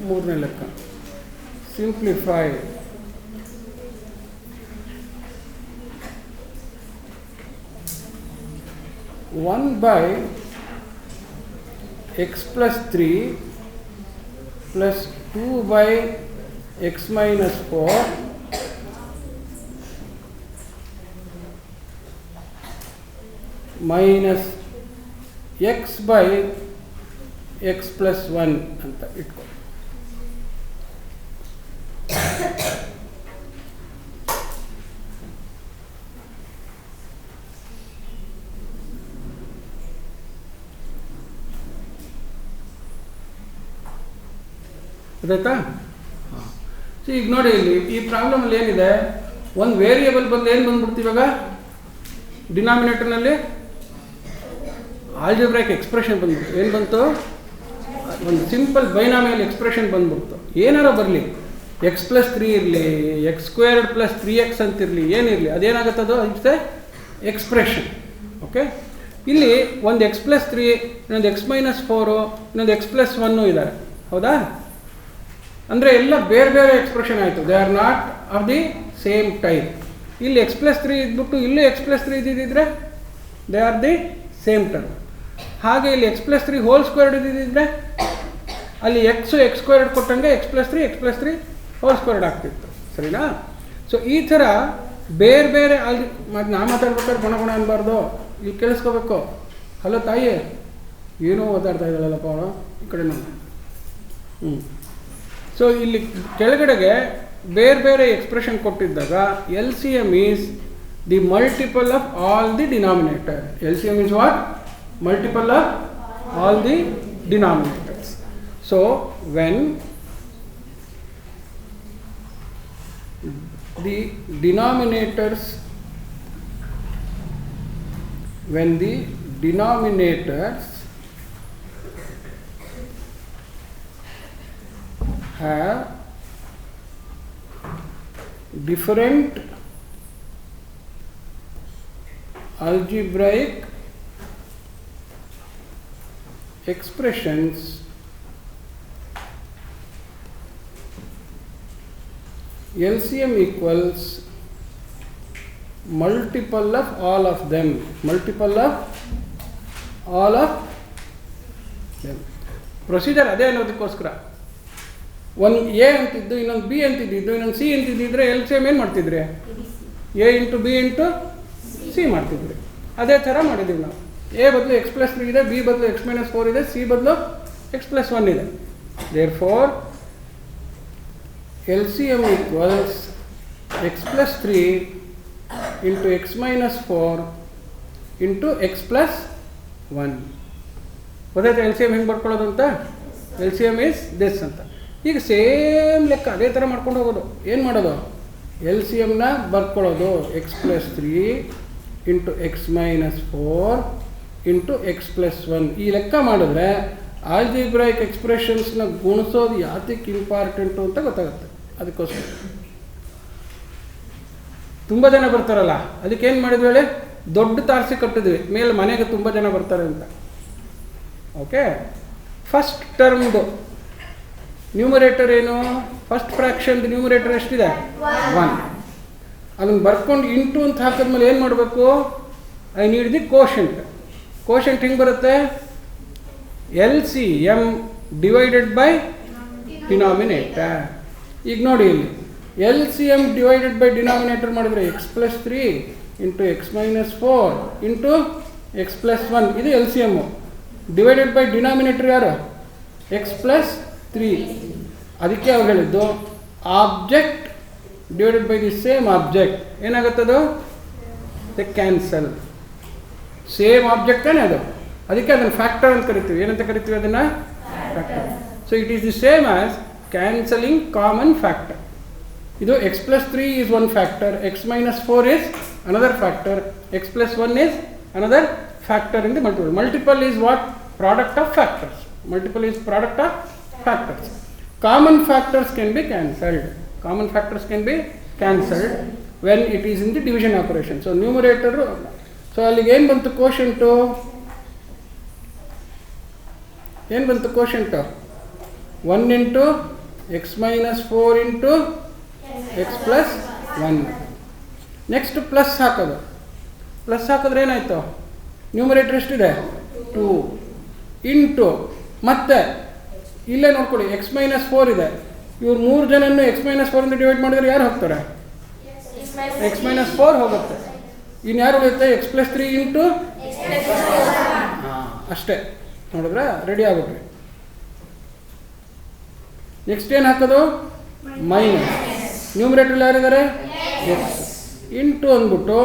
ಮೂರನೇ ಲೆಕ್ಕ. Simplify one by x plus 3 plus 2 by X minus 4 minus X by x plus 1 ಅಂತ ಇಟ್ಕೊ. ಗೊತ್ತಾಯ್ತಾ? ಸೊ ಈಗ ನೋಡಿ, ಇಲ್ಲಿ ಈ ಪ್ರಾಬ್ಲಮಲ್ಲಿ ಏನಿದೆ, ಒಂದು ವೇರಿಯೇಬಲ್ ಬಂದು ಏನು ಬಂದ್ಬಿಡ್ತು ಇವಾಗ ಡಿನಾಮಿನೇಟರ್ನಲ್ಲಿ ಆಲ್ಜಿಬ್ರಾಯಿಕ್ ಎಕ್ಸ್ಪ್ರೆಷನ್ ಬಂದ್ಬಿಡ್ತು. ಏನು ಬಂತು? ಒಂದು ಸಿಂಪಲ್ ಬೈನಾಮಿಯಲ್ ಎಕ್ಸ್ಪ್ರೆಷನ್ ಬಂದ್ಬಿಡ್ತು. ಏನಾರ ಬರಲಿ, ಎಕ್ಸ್ ಪ್ಲಸ್ 3 ಇರಲಿ, ಎಕ್ಸ್ ಸ್ಕ್ವೇರ್ಡ್ ಪ್ಲಸ್ 3x ಅಂತಿರಲಿ, ಏನಿರಲಿ, ಅದೇನಾಗುತ್ತೆ, ಅದು ಇಟ್ಸ್ ಎ ಎಕ್ಸ್ಪ್ರೆಷನ್. ಓಕೆ, ಇಲ್ಲಿ ಒಂದು ಎಕ್ಸ್ ಪ್ಲಸ್ 3, ಇನ್ನೊಂದು ಎಕ್ಸ್ ಮೈನಸ್ 4, ಇನ್ನೊಂದು ಎಕ್ಸ್ ಪ್ಲಸ್ 1 ಇದ್ದಾರೆ. ಹೌದಾ? ಅಂದರೆ ಎಲ್ಲ ಬೇರೆ ಬೇರೆ ಎಕ್ಸ್ಪ್ರೆಷನ್ ಆಯಿತು. They are not of the same type. ಇಲ್ಲಿ ಎಕ್ಸ್ ಪ್ಲಸ್ 3 ಇದ್ಬಿಟ್ಟು ಇಲ್ಲೂ ಎಕ್ಸ್ ಪ್ಲಸ್ 3 ಇದ್ದಿದ್ದರೆ they are the same term. ಹಾಗೆ ಇಲ್ಲಿ ಎಕ್ಸ್ ಪ್ಲಸ್ 3 ಹೋಲ್ ಸ್ಕ್ವೇರ್ಡ್ ಇದ್ದಿದ್ದರೆ ಅಲ್ಲಿ ಎಕ್ಸ್ ಸ್ಕ್ವೇರ್ಡ್ ಕೊಟ್ಟಂಗೆ ಎಕ್ಸ್ ಪ್ಲಸ್ 3 ಹೋಲ್ ಸ್ಕ್ವೇರ್ಡ್ ಆಗ್ತಿತ್ತು. ಸರಿನಾ? ಸೊ ಈ ಥರ ಬೇರೆ ಬೇರೆ ಅಲ್ಲಿ ಮತ್ತು ನಾ ಮಾತಾಡ್ಬೇಕಾದ್ರೆ ಗುಣ ಅನ್ಬಾರ್ದು. ಇಲ್ಲಿ ಕೇಳಿಸ್ಕೋಬೇಕು. ಹಲೋ ತಾಯಿ, ಏನೋ ಓದಾಡ್ತಾ ಇದ್ದಾಳಲ್ಲಪ್ಪ ಅವಳು, ಈ ಕಡೆ ನಾನು. ಸೊ ಇಲ್ಲಿ ಕೆಳಗಡೆಗೆ ಬೇರೆ ಬೇರೆ ಎಕ್ಸ್ಪ್ರೆಷನ್ ಕೊಟ್ಟಿದ್ದಾಗ L C M is the multiple of all the denominator. L C M is what? Multiple of all the denominators. So when the denominators have different algebraic expressions, LCM equals multiple of all of them. Procedure ಅದೇ ಅನ್ನೋದಕ್ಕೋಸ್ಕರ ಒಂದು A ಅಂತಿದ್ದು, ಇನ್ನೊಂದು B ಅಂತಿದ್ದು, ಇನ್ನೊಂದು C ಅಂತಿದ್ದಿದ್ರೆ L C M ಏನು ಮಾಡ್ತಿದ್ರಿ? A into B into C ಮಾಡ್ತಿದ್ರಿ. ಅದೇ ಥರ ಮಾಡಿದ್ದೀವಿ ನಾವು. ಎ ಬದಲು ಎಕ್ಸ್ ಪ್ಲಸ್ 3 ಇದೆ, ಬಿ ಬದಲು ಎಕ್ಸ್ ಮೈನಸ್ 4 ಇದೆ, ಸಿ ಬದಲು ಎಕ್ಸ್ ಪ್ಲಸ್ 1 ಇದೆ. Therefore LCM equals x plus 3 into x minus 4 into x plus 1. ಗೊತ್ತಾಯ್ತು ಎಲ್ ಸಿ ಎಮ್ ಹೆಂಗೆ ಬರ್ಕೊಳ್ಳೋದು ಅಂತ? L C M is this ಅಂತ. ಈಗ ಸೇಮ್ ಲೆಕ್ಕ ಅದೇ ಥರ ಮಾಡ್ಕೊಂಡು ಹೋಗೋದು. ಏನು ಮಾಡೋದು? ಎಲ್ ಸಿ ಎಮ್ನ ಬರ್ಕೊಳ್ಳೋದು x plus 3 into x minus 4 into x plus 1. ಈ ಲೆಕ್ಕ ಮಾಡಿದ್ರೆ ಆಲ್ಜಿಬ್ರಾಯಿಕ್ ಎಕ್ಸ್ಪ್ರೆಷನ್ಸ್ನ ಗುಣಿಸೋದು ಯಾತಕ್ಕೆ ಇಂಪಾರ್ಟೆಂಟು ಅಂತ ಗೊತ್ತಾಗುತ್ತೆ. ಅದಕ್ಕೋಸ್ಕರ ತುಂಬ ಜನ ಬರ್ತಾರಲ್ಲ, ಅದಕ್ಕೇನು ಮಾಡಿದ್ವಿ ಹೇಳಿ? ದೊಡ್ಡ ತಾರಸಿ ಕಟ್ಟಿದ್ವಿ ಮೇಲೆ, ಮನೆಗೆ ತುಂಬ ಜನ ಬರ್ತಾರೆ ಅಂತ. ಓಕೆ, ಫಸ್ಟ್ ಟರ್ಮ್ದು ನ್ಯೂಮರೇಟರ್ ಏನು? ಫಸ್ಟ್ ಫ್ರ್ಯಾಕ್ಷನ್ದು ನ್ಯೂಮರೇಟರ್ ಎಷ್ಟಿದೆ? 1. ಅದನ್ನು ಬರ್ಕೊಂಡು ಇಂಟು ಅಂತ ಹಾಕಿದ್ಮೇಲೆ ಏನು ಮಾಡಬೇಕು? I need the quotient. Quotient ಹೆಂಗೆ ಬರುತ್ತೆ? L C M divided by denominator. ಈಗ ನೋಡಿ, ಇಲ್ಲಿ L C M divided by denominator ಮಾಡಿದರೆ x plus 3 into x minus 4 into x plus 1 ಇದು L C M. Divided by denominator ಯಾರು? X plus 3. ಅದಕ್ಕೆ ಅವ್ರು ಹೇಳಿದ್ದು object divided by the same object ಏನಾಗುತ್ತದು? The cancel. ಸೇಮ್ ಆಬ್ಜೆಕ್ಟ್ ತಾನೇ ಅದು, ಅದಕ್ಕೆ ಅದನ್ನು ಫ್ಯಾಕ್ಟರ್ ಅಂತ ಕರಿತೀವಿ. ಏನಂತ ಕರಿತೀವಿ ಅದನ್ನು? Factor. So it is the same as cancelling common factor. ಇದು x plus 3 is one factor, x minus 4 is another factor, x plus 1 is another factor in the multiple. Multiple is what? Product of factors. Multiple is product of factors. Common factors can be cancelled. Common factors can be cancelled when it is in the division operation. So numerator, so ಅಲ್ಲಿಗೆ ಏನು ಬಂತು ಕೋಶೆಂಟು? ಏನು ಬಂತು ಕೋಶೆಂಟು? 1 into X minus 4 into x plus 1. Next plus ಹಾಕೋದು. Plus ಹಾಕಿದ್ರೆ ಏನಾಯಿತು? Numerator ಎಷ್ಟಿದೆ? 2 into ಮತ್ತೆ ಇಲ್ಲೇ ನೋಡ್ಕೊಳ್ಳಿ ಎಕ್ಸ್ ಮೈನಸ್ 4 ಇದೆ. ಇವ್ರು 3 ಜನನ್ನು ಎಕ್ಸ್ ಮೈನಸ್ 4 ಇಂದ ಡಿವೈಡ್ ಮಾಡಿದ್ರೆ ಯಾರು ಹೋಗ್ತಾರೆ? ಎಕ್ಸ್ ಮೈನಸ್ 4 ಹೋಗುತ್ತೆ. ಇನ್ನು ಯಾರು ಉಳಿಯುತ್ತೆ? ಎಕ್ಸ್ ಪ್ಲಸ್ 3 ಇಂಟು ಅಷ್ಟೇ. ನೋಡಿದ್ರೆ ರೆಡಿ ಆಗುತ್ತೆ. ನೆಕ್ಸ್ಟ್ ಏನು ಹಾಕೋದು? ಮೈನಸ್. ನ್ಯೂಮರೇಟರ್ ಯಾರಿದ್ದಾರೆ? ಎಕ್ಸ್ ಇಂಟು ಅಂದ್ಬಿಟ್ಟು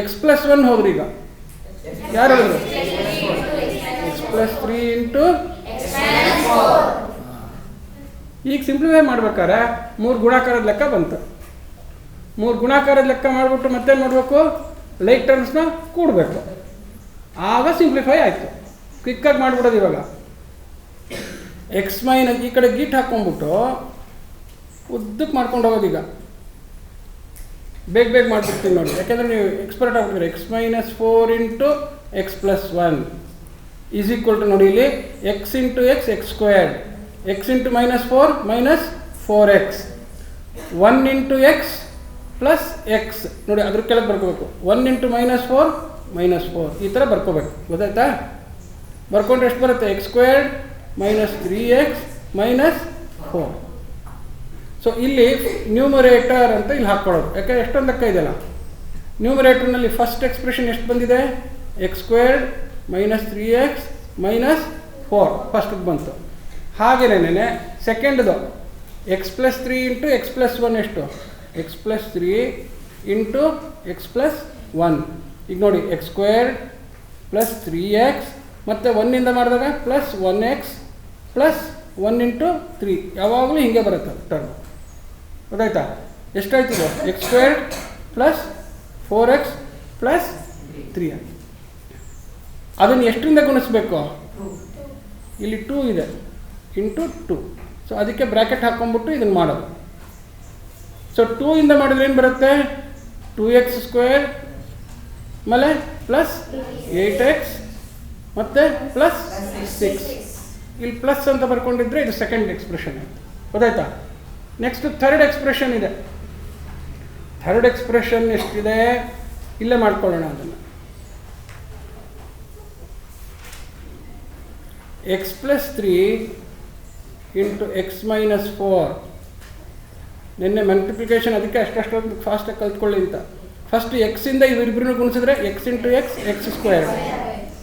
ಎಕ್ಸ್ ಪ್ಲಸ್ 1 ಹೋದ್ರಿ. ಈಗ ಯಾರು ಹೇಳಿದ್ರು? X plus 3 into. ಈಗ ಸಿಂಪ್ಲಿಫೈ ಮಾಡ್ಬೇಕಾದ್ರೆ 3 ಗುಣಾಕಾರದ ಲೆಕ್ಕ ಬಂತು. 3 ಗುಣಾಕಾರದ ಲೆಕ್ಕ ಮಾಡಿಬಿಟ್ಟು ಮತ್ತೇನು ಮಾಡಬೇಕು? ಲೈಕ್ ಟರ್ಮ್ಸ್ನ ಕೂಡಬೇಕು. ಆಗ ಸಿಂಪ್ಲಿಫೈ ಆಯಿತು. ಕ್ವಿಕ್ಕಾಗಿ ಮಾಡಿಬಿಡೋದು. ಇವಾಗ ಎಕ್ಸ್ ಮೈನಸ್ ಈ ಕಡೆ ಗೀಟ್ ಹಾಕ್ಕೊಂಡ್ಬಿಟ್ಟು ಉದ್ದಕ್ಕೆ ಮಾಡ್ಕೊಂಡು ಹೋಗೋದು. ಈಗ ಬೇಗ ಬೇಗ ಮಾಡಿಬಿಡ್ತೀನಿ ನೋಡಿ, ಯಾಕೆಂದರೆ ನೀವು ಎಕ್ಸ್ಪರ್ಟ್ ಆಗ್ಬಿಟ್ಟಿದ್ರೆ. X minus 4 into x plus 1 is equal to ನೋಡಿ ಇಲ್ಲಿ x into x x squared, x into minus 4 minus 4x, 1 into x plus x. ನೋಡಿ ಅದ್ರ ಕೆಳಗೆ ಬರ್ಕೋಬೇಕು. 1 ಇಂಟು ಮೈನಸ್ 4 ಮೈನಸ್ 4 ಈ ಥರ ಬರ್ಕೋಬೇಕು. ಗೊತ್ತಾಯ್ತಾ? ಬರ್ಕೊಂಡ್ರೆ ಎಷ್ಟು ಬರುತ್ತೆ? X squared minus 3x minus 4. So ಇಲ್ಲಿ ನ್ಯೂಮರೇಟರ್ ಅಂತ ಇಲ್ಲಿ ಹಾಕ್ಕೊಳ್ಳೋದು. ಯಾಕೆ ಎಷ್ಟೊಂದು ಲೆಕ್ಕ ಇದೆಯಲ್ಲ. ನ್ಯೂಮರೇಟರ್ನಲ್ಲಿ ಫಸ್ಟ್ ಎಕ್ಸ್ಪ್ರೆಷನ್ ಎಷ್ಟು ಬಂದಿದೆ? X squared minus 3x minus 4 ಫಸ್ಟಿಗೆ ಬಂತು. ಹಾಗೆಯೇ ಸೆಕೆಂಡ್ದು x plus 3 into x plus 1 ಎಷ್ಟು? X plus 3 into x plus 1. ಈಗ ನೋಡಿ ಎಕ್ಸ್ ಸ್ಕ್ವೇರ್ಡ್ ಪ್ಲಸ್ 3x ಮತ್ತು 1ಇಂದ ಮಾಡಿದಾಗ ಪ್ಲಸ್ 1x ಪ್ಲಸ್ 1 ಇಂಟು 3. ಯಾವಾಗಲೂ ಹೀಗೆ ಬರುತ್ತೆ ಟರ್ಮ್. ಗೊತ್ತಾಯ್ತಾ? ಎಷ್ಟಾಯ್ತು ಇದು? X squared plus 4x plus 3 ಆಯಿತು. ಅದನ್ನು ಎಷ್ಟರಿಂದ ಗುಣಿಸ್ಬೇಕು? ಇಲ್ಲಿ 2 ಇದೆ ಇಂಟು 2. ಸೊ ಅದಕ್ಕೆ ಬ್ರ್ಯಾಕೆಟ್ ಹಾಕ್ಕೊಂಡ್ಬಿಟ್ಟು ಇದನ್ನು ಮಾಡೋದು. ಸೊ 2 ಇಂದ ಮಾಡಿದ್ರೆ ಏನು ಬರುತ್ತೆ? 2x ಸ್ಕ್ವೇರ್ ಆಮೇಲೆ ಪ್ಲಸ್ 8x ಮತ್ತು ಪ್ಲಸ್ 6. ಇಲ್ಲಿ ಪ್ಲಸ್ ಅಂತ ಬರ್ಕೊಂಡಿದ್ರೆ ಇದು ಸೆಕೆಂಡ್ ಎಕ್ಸ್ಪ್ರೆಷನ್. ಗೊತ್ತಾಯ್ತಾ? ನೆಕ್ಸ್ಟ್ ಥರ್ಡ್ ಎಕ್ಸ್ಪ್ರೆಷನ್ ಇದೆ. ಥರ್ಡ್ ಎಕ್ಸ್ಪ್ರೆಷನ್ ಎಷ್ಟಿದೆ? ಇಲ್ಲೇ ಮಾಡ್ಕೊಳ್ಳೋಣ ಅದನ್ನು. X plus 3 into x minus 4. ನಿನ್ನೆ ಮಲ್ಟಿಪ್ಲಿಕೇಶನ್ ಅದಕ್ಕೆ ಅಷ್ಟೊಂದು ಫಾಸ್ಟಾಗಿ ಕಲ್ತ್ಕೊಳ್ಳಿ ಅಂತ. ಫಸ್ಟ್ ಎಕ್ಸಿಂದ ಇವರಿಬ್ಬರನ್ನು ಗುಣಿಸಿದ್ರೆ x into x x square,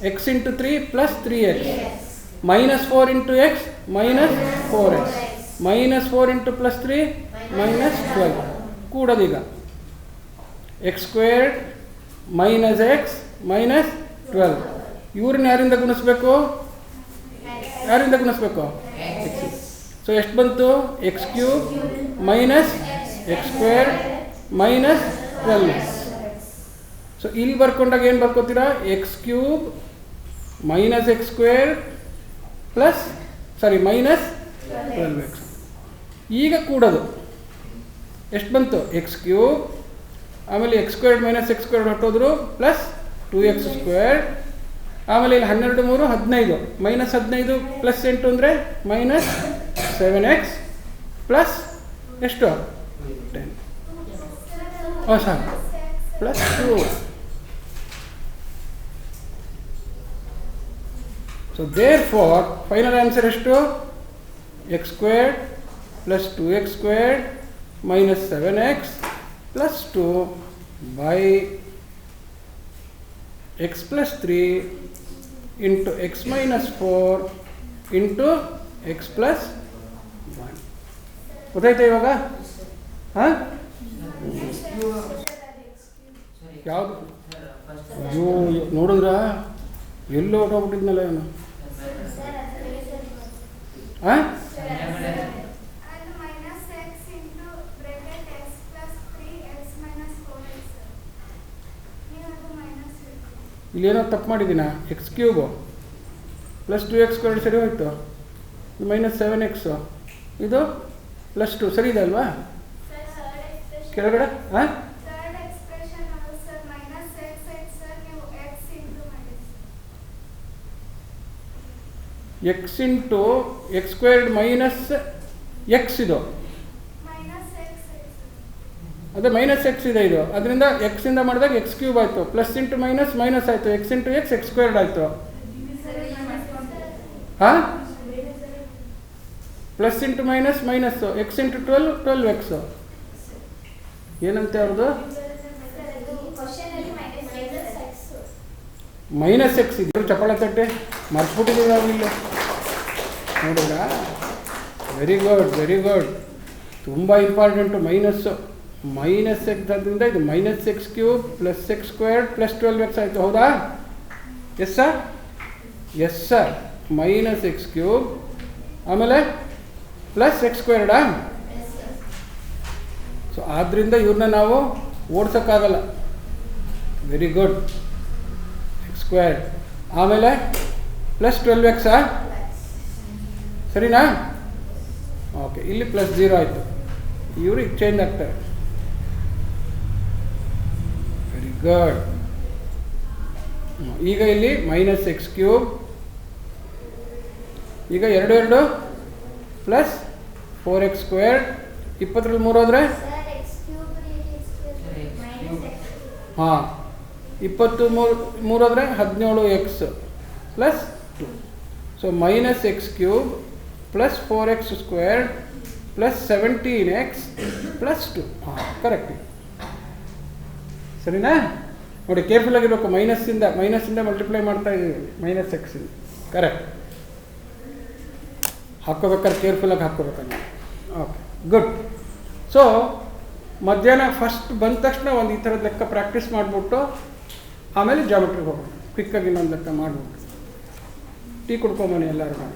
x into 3 plus 3x, minus 4 into x minus 4x, minus 4 into plus 3 minus 12 ಕೂಡೋದೀಗ x squared minus x minus 12. ಇವ್ರನ್ನ ಯಾರಿಂದ ಗುಣಿಸ್ಬೇಕು? ಯಾರಿಂದ ಗುಣಿಸ್ಬೇಕು? ಸೊ ಎಷ್ಟು ಬಂತು? X cube minus x square minus 12. So ಇಲ್ಲಿ ಬರ್ಕೊಂಡಾಗ ಏನು ಬರ್ಕೋತೀರಾ? X cube minus x square plus minus 12x. ಈಗ ಕೂಡೋದು ಎಷ್ಟು ಬಂತು? ಎಕ್ಸ್ ಕ್ಯೂಬ್ ಆಮೇಲೆ x squared minus x squared ಹೊಟ್ಟೋದ್ರು ಪ್ಲಸ್ 2x ಸ್ಕ್ವೇರ್ಡ್. ಆಮೇಲೆ ಇಲ್ಲಿ 12 3 15, ಮೈನಸ್ 15 ಪ್ಲಸ್ 8 ಅಂದರೆ ಮೈನಸ್ 7x ಪ್ಲಸ್ ಎಷ್ಟು? 10 plus 2. So therefore final answer ಎಷ್ಟು? X squared plus 2x squared minus 7x plus 2 by x plus 3 into x minus 4 into x plus 1. ಗೊತ್ತಾಯ್ತಾ ಇವಾಗ? ಹಾಂ, ಯಾವುದು? ಅಯ್ಯೋ ನೋಡಿದ್ರಾ ಎಲ್ಲೋ ಹೊಟ್ಟೋಗ್ಬಿಟ್ಟಿದ್ನಲ್ಲ ಇವನು. ಹಾಂ, ಇಲ್ಲೇನೋ ತಪ್ಪು ಮಾಡಿದ್ದೀನಾ? X cube plus 2x squared ಸರಿ ಹೋಯ್ತು, ಮೈನಸ್ 7x, ಇದು ಪ್ಲಸ್ 2 ಸರಿ ಇದೆ ಅಲ್ವಾ? ಕೆಳಗಡೆ ಹಾಂ, X into X squared minus X ಇದು, ಅದೇ ಮೈನಸ್ ಎಕ್ಸ್ ಇದೆ ಇದು. ಅದರಿಂದ ಎಕ್ಸಿಂದ ಮಾಡಿದಾಗ ಎಕ್ಸ್ ಕ್ಯೂಬ್ ಆಯಿತು, ಪ್ಲಸ್ ಇಂಟು ಮೈನಸ್ ಮೈನಸ್ ಆಯಿತು, X into x x squared ಆಯಿತು. ಹಾಂ, plus into minus minus, X into 12 12 x. ಏನಂತೆ ಅವ್ರದ್ದು? ಮೈನಸ್ ಎಕ್ಸ್ ಇದ್ರು ಚಪ್ಪಾಳೆ ತಟ್ಟೆ ಮರ್ಸ್ಬಿಟ್ಟಿದ್ದೀವಿ ನಾವು ಇಲ್ಲಿ ನೋಡಿದ್ರ. ವೆರಿ ಗುಡ್ ವೆರಿ ಗುಡ್, ತುಂಬ ಇಂಪಾರ್ಟೆಂಟು ಮೈನಸ್ಸು. ಮೈನಸ್ ಎಕ್ಸ್ ಅದರಿಂದ ಇದು minus x cube plus x squared plus 12 x ಆಯಿತು. ಹೌದಾ? Yes sir, yes sir. Minus x cube ಆಮೇಲೆ ಪ್ಲಸ್ ಎಕ್ಸ್ ಸ್ಕ್ವೇರ್ಡಾ? ಸೊ ಆದ್ದರಿಂದ ಇವ್ರನ್ನ ನಾವು ಓಡಿಸೋಕ್ಕಾಗಲ್ಲ. Very good. ಎಕ್ಸ್ ಸ್ಕ್ವೇರ್ಡ್ ಆಮೇಲೆ ಪ್ಲಸ್ 12 ಎಕ್ಸಾ? ಸರಿನಾ? ಓಕೆ, ಇಲ್ಲಿ ಪ್ಲಸ್ 0 ಆಯಿತು, ಇವರು ಚೇಂಜ್ ಆಗ್ತಾರೆ. Very good. ಈಗ ಇಲ್ಲಿ ಮೈನಸ್ ಎಕ್ಸ್ ಕ್ಯೂಬ್, ಈಗ 2 2 ಪ್ಲಸ್ 4x ಸ್ಕ್ವೇರ್ಡ್, 20ರಲ್ಲಿ 3 ಹೋದರೆ ಹಾಂ 23 ಹೋದರೆ 17x plus 2. So minus x cube plus 4x squared plus 17x plus 2. ಹಾಂ, ಕರೆಕ್ಟ್. ಸರಿನಾ? ನೋಡಿ, ಕೇರ್ಫುಲ್ ಆಗಿರಬೇಕು. ಮೈನಸ್ಸಿಂದ ಮಲ್ಟಿಪ್ಲೈ ಮಾಡ್ತಾ ಇದ್ದೀವಿ ಮೈನಸ್ ಎಕ್ಸಿಂದ. ಕರೆಕ್ಟ್. ಹಾಕ್ಕೋಬೇಕಾದ್ರೆ ಕೇರ್ಫುಲ್ಲಾಗಿ ಹಾಕ್ಕೋಬೇಕಂತ. Okay, good. ಸೊ ಮಧ್ಯಾಹ್ನ ಫಸ್ಟ್ ಬಂದ ತಕ್ಷಣ ಒಂದು ಈ ಥರದ ಲೆಕ್ಕ ಪ್ರಾಕ್ಟೀಸ್ ಮಾಡಿಬಿಟ್ಟು ಆಮೇಲೆ ಜಾಮೆಟ್ರಿಗೆ ಹೋಗೋಣ. ಕ್ವಿಕ್ಕಾಗಿ ಇನ್ನೊಂದು ಲೆಕ್ಕ ಮಾಡಿಬಿಟ್ಟು ಟೀ ಕುಡ್ಕೊಂಬನ್ನಿ ಎಲ್ಲರೂ.